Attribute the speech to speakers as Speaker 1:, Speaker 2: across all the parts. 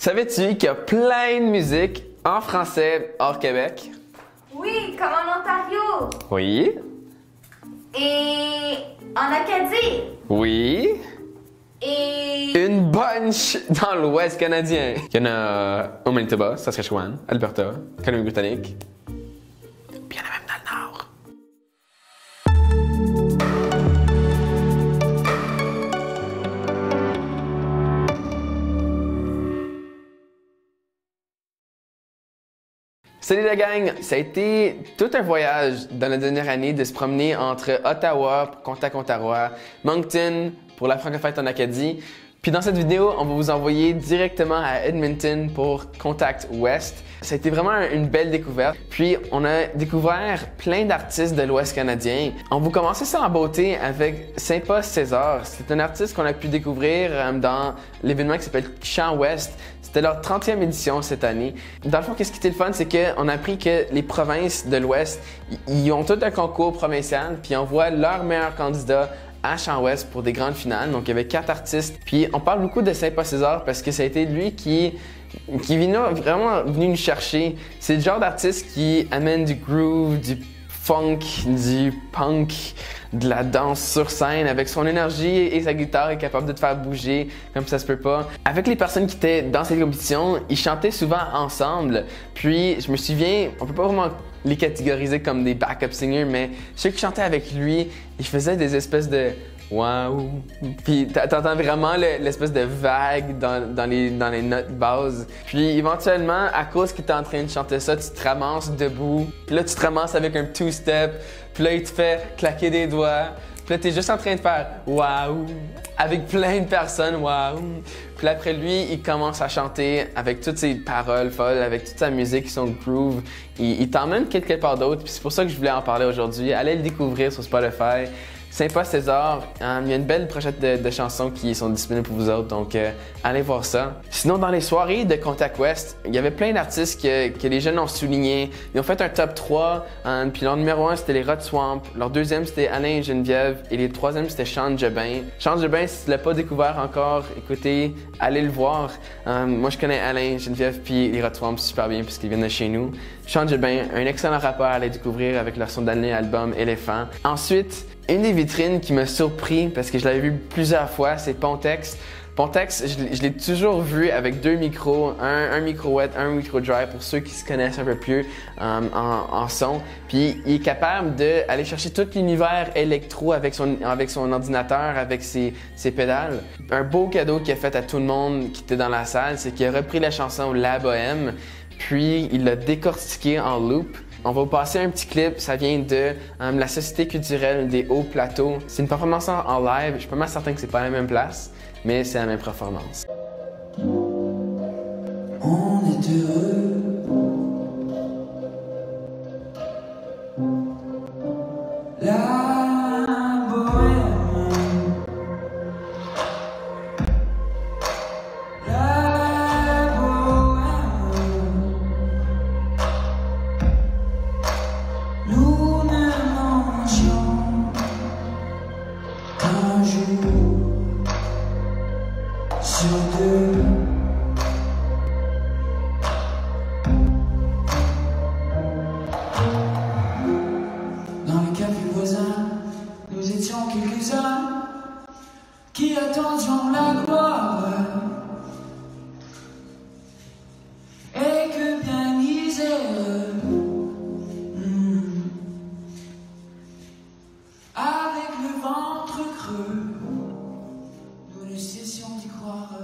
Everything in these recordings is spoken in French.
Speaker 1: Savais-tu qu'il y a plein de musique en français hors Québec?
Speaker 2: Oui, comme en Ontario.
Speaker 1: Oui.
Speaker 2: Et en Acadie.
Speaker 1: Oui.
Speaker 2: Et...
Speaker 1: Une bunch dans l'Ouest canadien. Il y en a au Manitoba, Saskatchewan, Alberta, Colombie-Britannique. Puis il y en a même dans le Nord. Salut la gang! Ça a été tout un voyage dans la dernière année de se promener entre Ottawa pour Contact Ontario, Moncton pour la Francophone en Acadie. Puis dans cette vidéo, on va vous envoyer directement à Edmonton pour Contact West. Ça a été vraiment une belle découverte. Puis on a découvert plein d'artistes de l'Ouest canadien. On va commencer ça en beauté avec Saint-Pas César. C'est un artiste qu'on a pu découvrir dans l'événement qui s'appelle Chant Ouest. C'était leur 30e édition cette année. Dans le fond, qu'est-ce qui était le fun, c'est qu'on a appris que les provinces de l'Ouest, ils ont tout un concours provincial, puis ils envoient leurs meilleurs candidats à Chant Ouest pour des grandes finales. Donc, il y avait 4 artistes. Puis, on parle beaucoup de Saint-Pas César parce que ça a été lui qui est vraiment venu nous chercher. C'est le genre d'artiste qui amène du groove, du funk, du punk, de la danse sur scène. Avec son énergie et sa guitare, est capable de te faire bouger comme ça se peut pas. Avec les personnes qui étaient dans cette compétition, ils chantaient souvent ensemble. Puis, je me souviens, on peut pas vraiment les catégoriser comme des backup singers, mais ceux qui chantaient avec lui, ils faisaient des espèces de waouh. Puis t'entends vraiment l'espèce de vague dans les notes basses. Puis éventuellement, à cause qu'il était en train de chanter ça, tu te ramasses debout. Puis là, tu te ramasses avec un two-step. Puis là, il te fait claquer des doigts. Puis là, t'es juste en train de faire waouh avec plein de personnes, waouh. Puis là, après lui, il commence à chanter avec toutes ses paroles folles, avec toute sa musique, son groove. Il t'emmène quelque part d'autre. Puis c'est pour ça que je voulais en parler aujourd'hui. Allez le découvrir sur Spotify. Saint-Pas César, il y a une belle brochette de chansons qui sont disponibles pour vous autres, donc allez voir ça. Sinon, dans les soirées de Contact West, il y avait plein d'artistes que les jeunes ont soulignés. Ils ont fait un top 3, puis leur numéro 1 c'était les Rod Swamp, leur deuxième c'était Alain et Geneviève, et les troisième c'était Sean Jobin. Sean Jobin, si tu l'as pas découvert encore, écoutez, allez le voir. Moi je connais Alain, Geneviève, puis les Rod Swamp super bien puisqu'ils viennent de chez nous. Sean Jobin, un excellent rappeur à aller découvrir avec leur son dernier album Éléphant. Ensuite, une des vitrines qui m'a surpris parce que je l'avais vu plusieurs fois, c'est Pontex. Pontex, je l'ai toujours vu avec 2 micros, un micro wet, un micro dry pour ceux qui se connaissent un peu plus en son. Puis il est capable d'aller chercher tout l'univers électro avec son ordinateur, avec ses pédales. Un beau cadeau qu'il a fait à tout le monde qui était dans la salle, c'est qu'il a repris la chanson La Bohème, puis il l'a décortiqué en loop. On va vous passer un petit clip, ça vient de la Société culturelle des Hauts Plateaux. C'est une performance en live, je suis pas mal certain que c'est pas la même place, mais c'est la même performance.
Speaker 3: On est heureux. La bohème. La bohème. Nous ne mangeons qu'un jour sur 2. Dans le café voisin, nous étions quelques-uns qui attendions la gloire. Et que bien misère, avec le ventre creux, nous ne cessions d'y croire.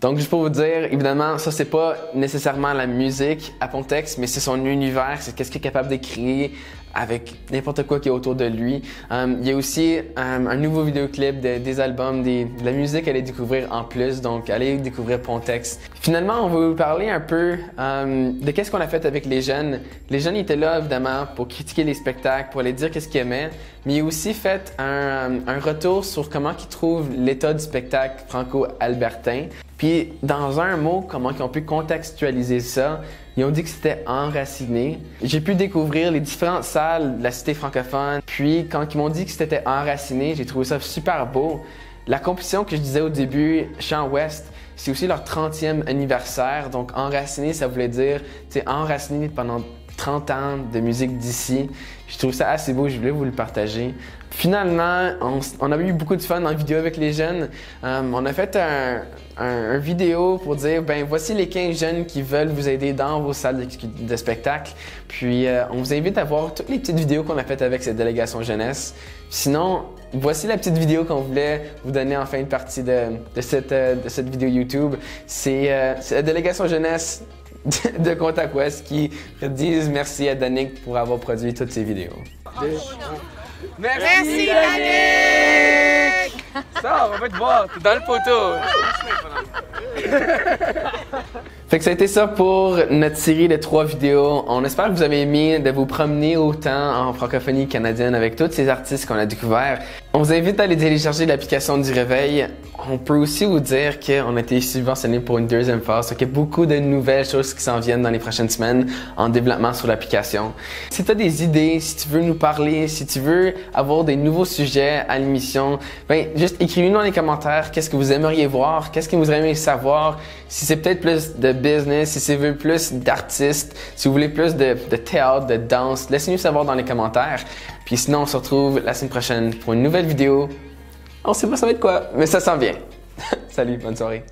Speaker 1: Donc, juste pour vous dire, évidemment, ça, c'est pas nécessairement la musique à Pontex, mais c'est son univers, c'est qu'est-ce qu'il est capable de créer avec n'importe quoi qui est autour de lui. Il y a aussi un nouveau vidéoclip des albums, de la musique à aller découvrir en plus, donc allez découvrir Pontex. Finalement, on va vous parler un peu de qu'est-ce qu'on a fait avec les jeunes. Les jeunes étaient là, évidemment, pour critiquer les spectacles, pour aller dire qu'est-ce qu'ils aimaient, mais il a aussi fait un retour sur comment ils trouvent l'état du spectacle franco-albertain. Puis, dans un mot, comment ils ont pu contextualiser ça, Ils ont dit que c'était enraciné. J'ai pu découvrir les différentes salles de la cité francophone. Puis, quand ils m'ont dit que c'était enraciné, j'ai trouvé ça super beau. La compétition que je disais au début, Chant Ouest, c'est aussi leur 30e anniversaire. Donc, enraciné, ça voulait dire, tu sais, enraciné pendant 30 ans de musique d'ici. Je trouve ça assez beau, je voulais vous le partager. Finalement, on a eu beaucoup de fun en vidéo avec les jeunes. On a fait un vidéo pour dire, ben voici les 15 jeunes qui veulent vous aider dans vos salles de spectacle. Puis on vous invite à voir toutes les petites vidéos qu'on a faites avec cette délégation jeunesse. Sinon, voici la petite vidéo qu'on voulait vous donner en fin de partie de cette vidéo YouTube. C'est la délégation jeunesse de Contact Ouest qui disent merci à Danick pour avoir produit toutes ces vidéos.
Speaker 4: Merci Danick!
Speaker 1: Ça, on va te voir, t'es dans le poteau. Fait que ça a été ça pour notre série de 3 vidéos. On espère que vous avez aimé de vous promener autant en francophonie canadienne avec tous ces artistes qu'on a découverts. On vous invite à aller télécharger l'application du Réveil. On peut aussi vous dire qu'on a été subventionné pour une 2e phase, donc il y a beaucoup de nouvelles choses qui s'en viennent dans les prochaines semaines en développement sur l'application. Si tu as des idées, si tu veux nous parler, si tu veux avoir des nouveaux sujets à l'émission, ben juste écrivez-nous dans les commentaires qu'est-ce que vous aimeriez voir, qu'est-ce que vous aimeriez savoir, si c'est peut-être plus de business, si c'est plus d'artistes, si vous voulez plus de théâtre, de danse, laissez-nous savoir dans les commentaires. Puis sinon, on se retrouve la semaine prochaine pour une nouvelle vidéo. On sait pas ça va être quoi, mais ça s'en vient. Salut, bonne soirée.